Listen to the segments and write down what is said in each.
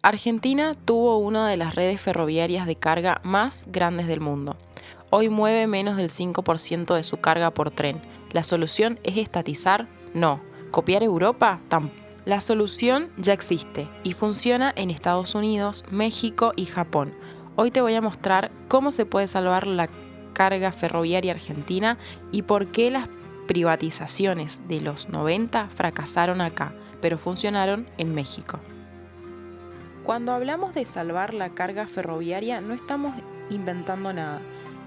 Argentina tuvo una de las redes ferroviarias de carga más grandes del mundo. Hoy mueve menos del 5% de su carga por tren. ¿La solución es estatizar? No. ¿Copiar Europa? Tampoco. La solución ya existe y funciona en Estados Unidos, México y Japón. Hoy te voy a mostrar cómo se puede salvar la carga ferroviaria argentina y por qué las privatizaciones de los 90 fracasaron acá, pero funcionaron en México. Cuando hablamos de salvar la carga ferroviaria, no estamos inventando nada.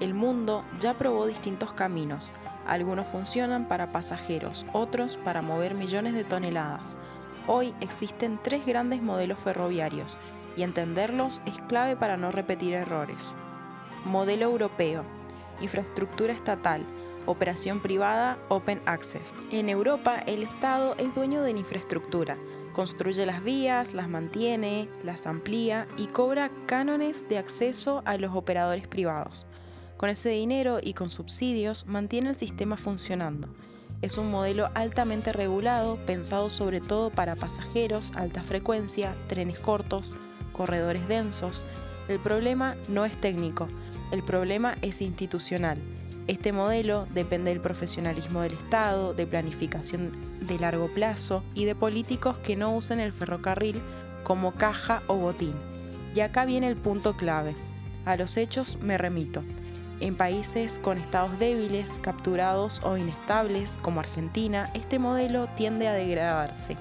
El mundo ya probó distintos caminos. Algunos funcionan para pasajeros, otros para mover millones de toneladas. Hoy existen 3 grandes modelos ferroviarios y entenderlos es clave para no repetir errores. Modelo europeo, infraestructura estatal, operación privada, open access. En Europa, el Estado es dueño de la infraestructura. Construye las vías, las mantiene, las amplía y cobra cánones de acceso a los operadores privados. Con ese dinero y con subsidios mantiene el sistema funcionando. Es un modelo altamente regulado, pensado sobre todo para pasajeros, alta frecuencia, trenes cortos, corredores densos. El problema no es técnico, el problema es institucional. Este modelo depende del profesionalismo del Estado, de planificación de largo plazo y de políticos que no usen el ferrocarril como caja o botín. Y acá viene el punto clave. A los hechos me remito. En países con estados débiles, capturados o inestables, como Argentina, este modelo tiende a degradarse.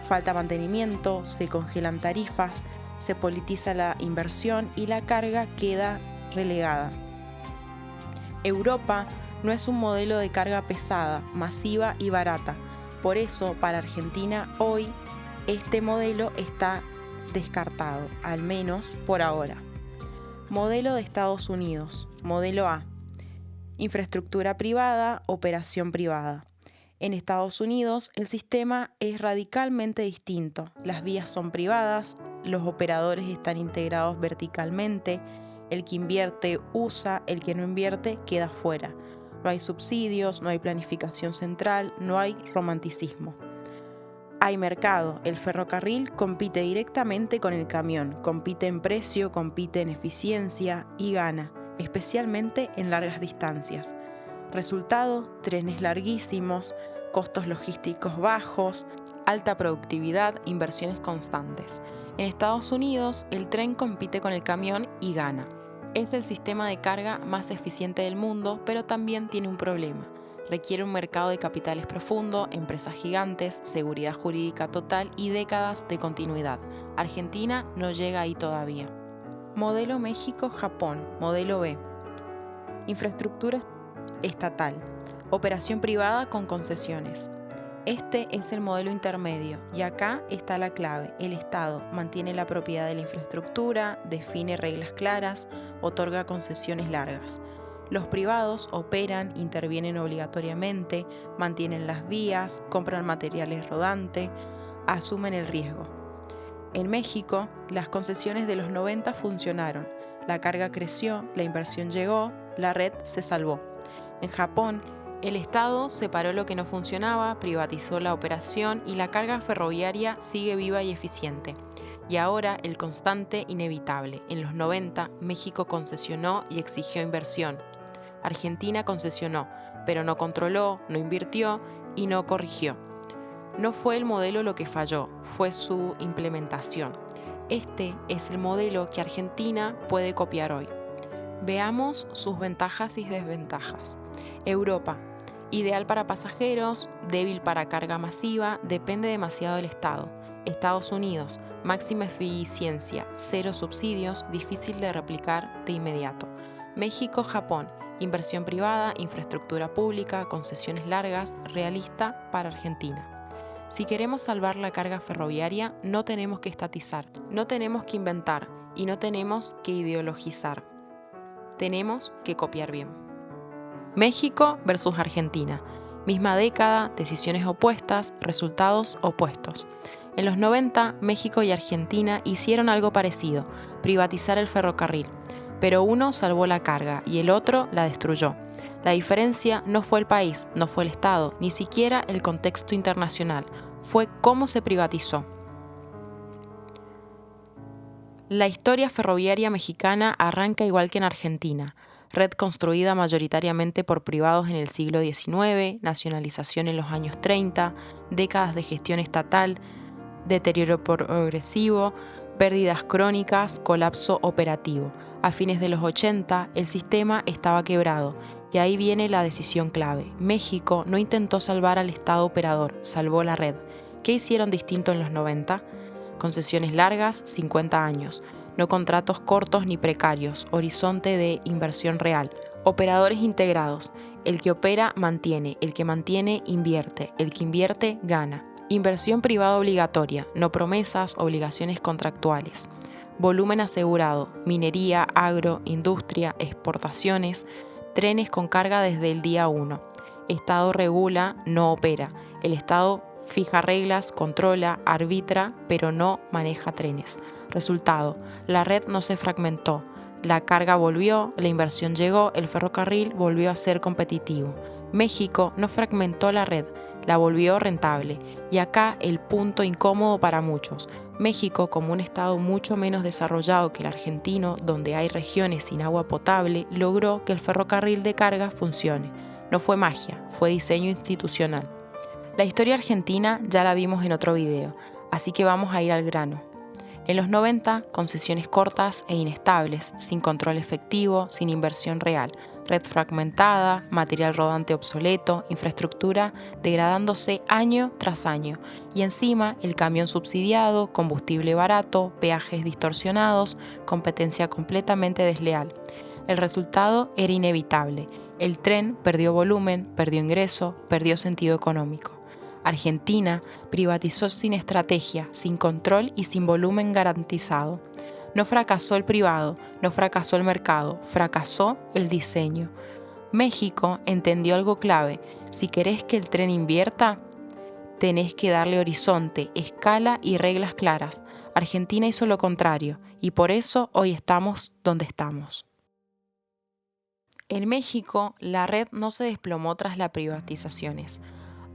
Falta mantenimiento, se congelan tarifas, se politiza la inversión y la carga queda relegada. Europa no es un modelo de carga pesada, masiva y barata. Por eso, para Argentina hoy, este modelo está descartado, al menos por ahora. Modelo de Estados Unidos. Modelo A. Infraestructura privada, operación privada. En Estados Unidos, el sistema es radicalmente distinto. Las vías son privadas, los operadores están integrados verticalmente, el que invierte usa, el que no invierte queda fuera. No hay subsidios, no hay planificación central, no hay romanticismo. Hay mercado. El ferrocarril compite directamente con el camión, compite en precio, compite en eficiencia y gana, especialmente en largas distancias. Resultado, trenes larguísimos, costos logísticos bajos, alta productividad, inversiones constantes. En Estados Unidos, el tren compite con el camión y gana. Es el sistema de carga más eficiente del mundo, pero también tiene un problema. Requiere un mercado de capitales profundo, empresas gigantes, seguridad jurídica total y décadas de continuidad. Argentina no llega ahí todavía. Modelo México-Japón, modelo B. Infraestructura estatal, operación privada con concesiones. Este es el modelo intermedio y acá está la clave. El Estado mantiene la propiedad de la infraestructura, define reglas claras, otorga concesiones largas. Los privados operan, intervienen obligatoriamente, mantienen las vías, compran materiales rodantes, asumen el riesgo. En México, las concesiones de los 90 funcionaron, la carga creció, la inversión llegó, la red se salvó. En Japón, el Estado separó lo que no funcionaba, privatizó la operación y la carga ferroviaria sigue viva y eficiente. Y ahora el constante inevitable. En los 90, México concesionó y exigió inversión. Argentina concesionó, pero no controló, no invirtió y no corrigió. No fue el modelo lo que falló, fue su implementación. Este es el modelo que Argentina puede copiar hoy. Veamos sus ventajas y desventajas. Europa, ideal para pasajeros, débil para carga masiva, depende demasiado del Estado. Estados Unidos, máxima eficiencia, cero subsidios, difícil de replicar de inmediato. México, Japón, inversión privada, infraestructura pública, concesiones largas, realista para Argentina. Si queremos salvar la carga ferroviaria, no tenemos que estatizar, no tenemos que inventar y no tenemos que ideologizar. Tenemos que copiar bien. México versus Argentina. Misma década, decisiones opuestas, resultados opuestos. En los 90, México y Argentina hicieron algo parecido, privatizar el ferrocarril. Pero uno salvó la carga y el otro la destruyó. La diferencia no fue el país, no fue el Estado, ni siquiera el contexto internacional, fue cómo se privatizó. La historia ferroviaria mexicana arranca igual que en Argentina. Red construida mayoritariamente por privados en el siglo XIX, nacionalización en los años 30, décadas de gestión estatal, deterioro progresivo, pérdidas crónicas, colapso operativo. A fines de los 80, el sistema estaba quebrado, y ahí viene la decisión clave. México no intentó salvar al Estado operador, salvó la red. ¿Qué hicieron distinto en los 90? Concesiones largas, 50 años. No contratos cortos ni precarios, horizonte de inversión real. Operadores integrados. El que opera, mantiene. El que mantiene, invierte. El que invierte, gana. Inversión privada obligatoria, no promesas, obligaciones contractuales. Volumen asegurado, minería, agro, industria, exportaciones, trenes con carga desde el día 1. Estado regula, no opera. El Estado fija reglas, controla, arbitra, pero no maneja trenes. Resultado, la red no se fragmentó. La carga volvió, la inversión llegó, el ferrocarril volvió a ser competitivo. México no fragmentó la red, la volvió rentable. Y acá el punto incómodo para muchos. México, como un estado mucho menos desarrollado que el argentino, donde hay regiones sin agua potable, logró que el ferrocarril de carga funcione. No fue magia, fue diseño institucional. La historia argentina ya la vimos en otro video, así que vamos a ir al grano. En los 90, concesiones cortas e inestables, sin control efectivo, sin inversión real, red fragmentada, material rodante obsoleto, infraestructura degradándose año tras año, y encima el camión subsidiado, combustible barato, peajes distorsionados, competencia completamente desleal. El resultado era inevitable. El tren perdió volumen, perdió ingreso, perdió sentido económico. Argentina privatizó sin estrategia, sin control y sin volumen garantizado. No fracasó el privado, no fracasó el mercado, fracasó el diseño. México entendió algo clave: si querés que el tren invierta, tenés que darle horizonte, escala y reglas claras. Argentina hizo lo contrario, y por eso hoy estamos donde estamos. En México, la red no se desplomó tras las privatizaciones.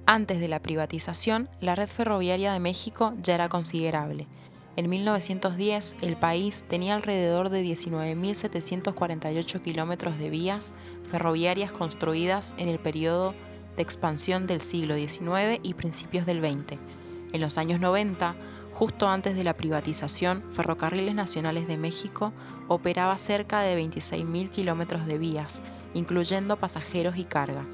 Antes de la privatización, la red ferroviaria de México ya era considerable. En 1910, el país tenía alrededor de 19.748 kilómetros de vías ferroviarias construidas en el periodo de expansión del siglo XIX y principios del XX. En los años 90, justo antes de la privatización, Ferrocarriles Nacionales de México operaba cerca de 26.000 kilómetros de vías, incluyendo pasajeros y carga.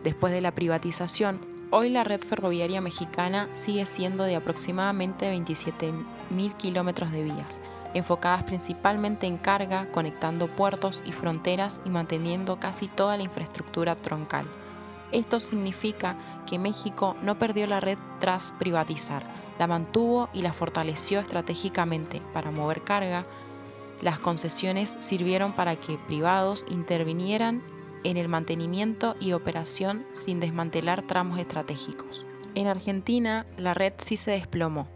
Después de la privatización, hoy la red ferroviaria mexicana sigue siendo de aproximadamente 27.000 kilómetros de vías, enfocadas principalmente en carga, conectando puertos y fronteras y manteniendo casi toda la infraestructura troncal. Esto significa que México no perdió la red tras privatizar, la mantuvo y la fortaleció estratégicamente para mover carga. Las concesiones sirvieron para que privados intervinieran en el mantenimiento y operación sin desmantelar tramos estratégicos. En Argentina, la red sí se desplomó.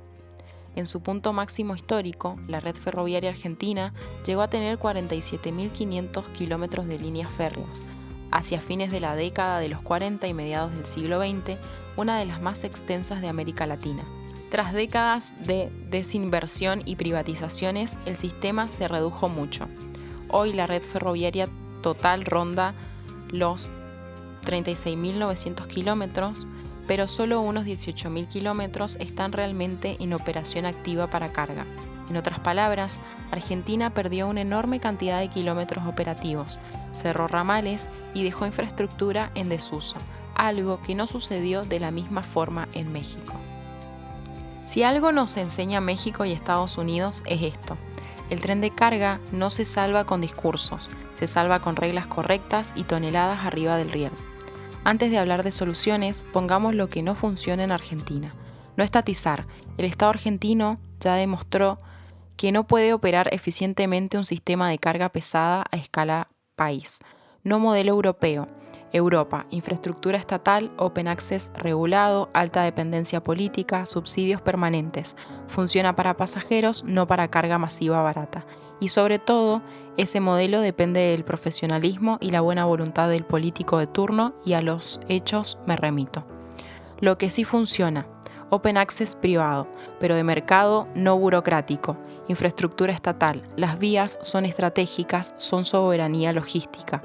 En su punto máximo histórico, la red ferroviaria argentina llegó a tener 47.500 kilómetros de líneas férreas. Hacia fines de la década de los 40 y mediados del siglo XX, una de las más extensas de América Latina. Tras décadas de desinversión y privatizaciones, el sistema se redujo mucho. Hoy la red ferroviaria total ronda los 36.900 kilómetros, pero solo unos 18.000 kilómetros están realmente en operación activa para carga. En otras palabras, Argentina perdió una enorme cantidad de kilómetros operativos, cerró ramales y dejó infraestructura en desuso, algo que no sucedió de la misma forma en México. Si algo nos enseña México y Estados Unidos es esto: el tren de carga no se salva con discursos, se salva con reglas correctas y toneladas arriba del riel. Antes de hablar de soluciones, pongamos lo que no funciona en Argentina. No estatizar. El Estado argentino ya demostró que no puede operar eficientemente un sistema de carga pesada a escala país. No modelo europeo. Europa, infraestructura estatal, open access regulado, alta dependencia política, subsidios permanentes. Funciona para pasajeros, no para carga masiva barata. Y sobre todo, ese modelo depende del profesionalismo y la buena voluntad del político de turno, y a los hechos me remito. Lo que sí funciona: open access privado, pero de mercado, no burocrático. infraestructura estatal. Las vías son estratégicas, son soberanía logística.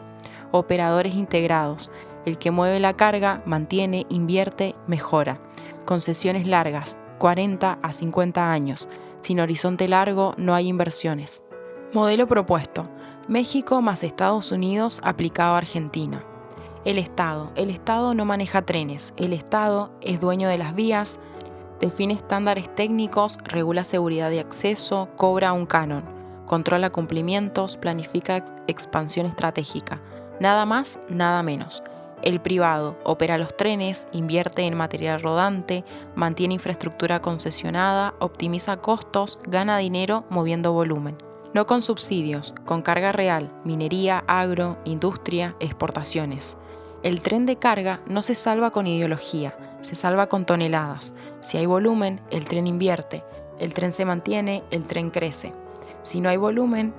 Operadores integrados. El que mueve la carga, mantiene, invierte, mejora. Concesiones largas, 40 a 50 años. Sin horizonte largo no hay inversiones. Modelo propuesto. México más Estados Unidos aplicado a Argentina. El Estado no maneja trenes. El Estado es dueño de las vías, define estándares técnicos, regula seguridad de acceso, cobra un canon, controla cumplimientos, planifica expansión estratégica. Nada más, nada menos. El privado opera los trenes, invierte en material rodante, mantiene infraestructura concesionada, optimiza costos, gana dinero moviendo volumen. No con subsidios, con carga real, minería, agro, industria, exportaciones. El tren de carga no se salva con ideología, se salva con toneladas. Si hay volumen, el tren invierte, el tren se mantiene, el tren crece. Si no hay volumen,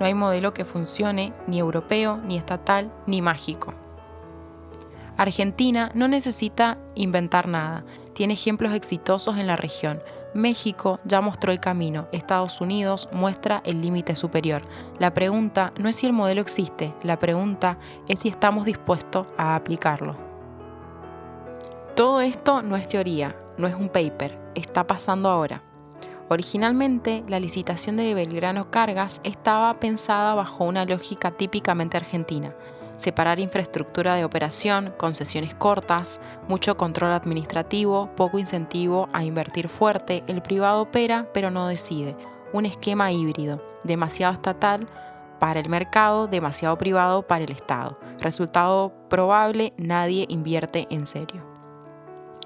no hay modelo que funcione, ni europeo, ni estatal, ni mágico. Argentina no necesita inventar nada, tiene ejemplos exitosos en la región. México ya mostró el camino, Estados Unidos muestra el límite superior. La pregunta no es si el modelo existe, la pregunta es si estamos dispuestos a aplicarlo. Todo esto no es teoría, no es un paper, está pasando ahora. Originalmente, la licitación de Belgrano Cargas estaba pensada bajo una lógica típicamente argentina. Separar infraestructura de operación, concesiones cortas, mucho control administrativo, poco incentivo a invertir fuerte, el privado opera pero no decide. Un esquema híbrido, demasiado estatal para el mercado, demasiado privado para el Estado. Resultado probable, nadie invierte en serio.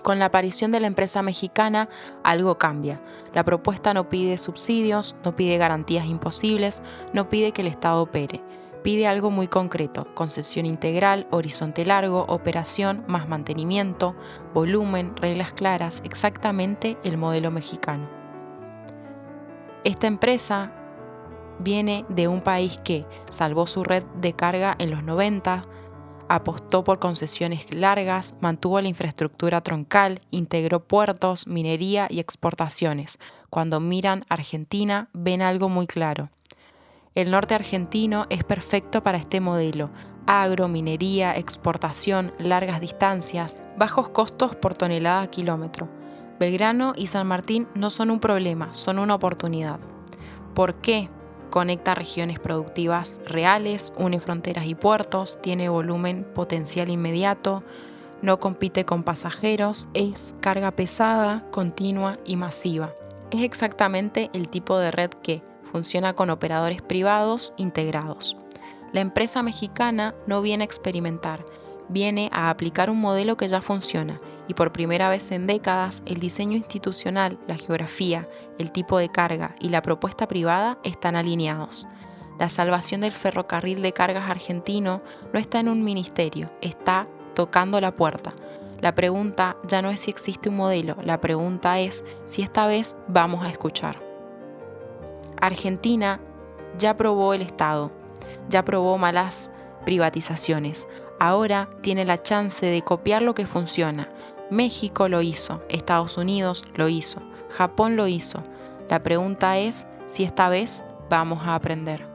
Con la aparición de la empresa mexicana, algo cambia. La propuesta no pide subsidios, no pide garantías imposibles, no pide que el Estado opere. Pide algo muy concreto: concesión integral, horizonte largo, operación más mantenimiento, volumen, reglas claras, exactamente el modelo mexicano. Esta empresa viene de un país que salvó su red de carga en los 90, apostó por concesiones largas, mantuvo la infraestructura troncal, integró puertos, minería y exportaciones. Cuando miran Argentina, ven algo muy claro. El norte argentino es perfecto para este modelo: agro, minería, exportación, largas distancias, bajos costos por tonelada a kilómetro. Belgrano y San Martín no son un problema, son una oportunidad. ¿Por qué? Conecta regiones productivas reales, une fronteras y puertos, tiene volumen potencial inmediato, no compite con pasajeros, es carga pesada, continua y masiva. Es exactamente el tipo de red que funciona con operadores privados integrados. La empresa mexicana no viene a experimentar, viene a aplicar un modelo que ya funciona, y por primera vez en décadas el diseño institucional, la geografía, el tipo de carga y la propuesta privada están alineados. La salvación del ferrocarril de cargas argentino no está en un ministerio, está tocando la puerta. La pregunta ya no es si existe un modelo, la pregunta es si esta vez vamos a escuchar. Argentina ya probó el Estado, ya probó malas privatizaciones. Ahora tiene la chance de copiar lo que funciona. México lo hizo, Estados Unidos lo hizo, Japón lo hizo. La pregunta es si esta vez vamos a aprender.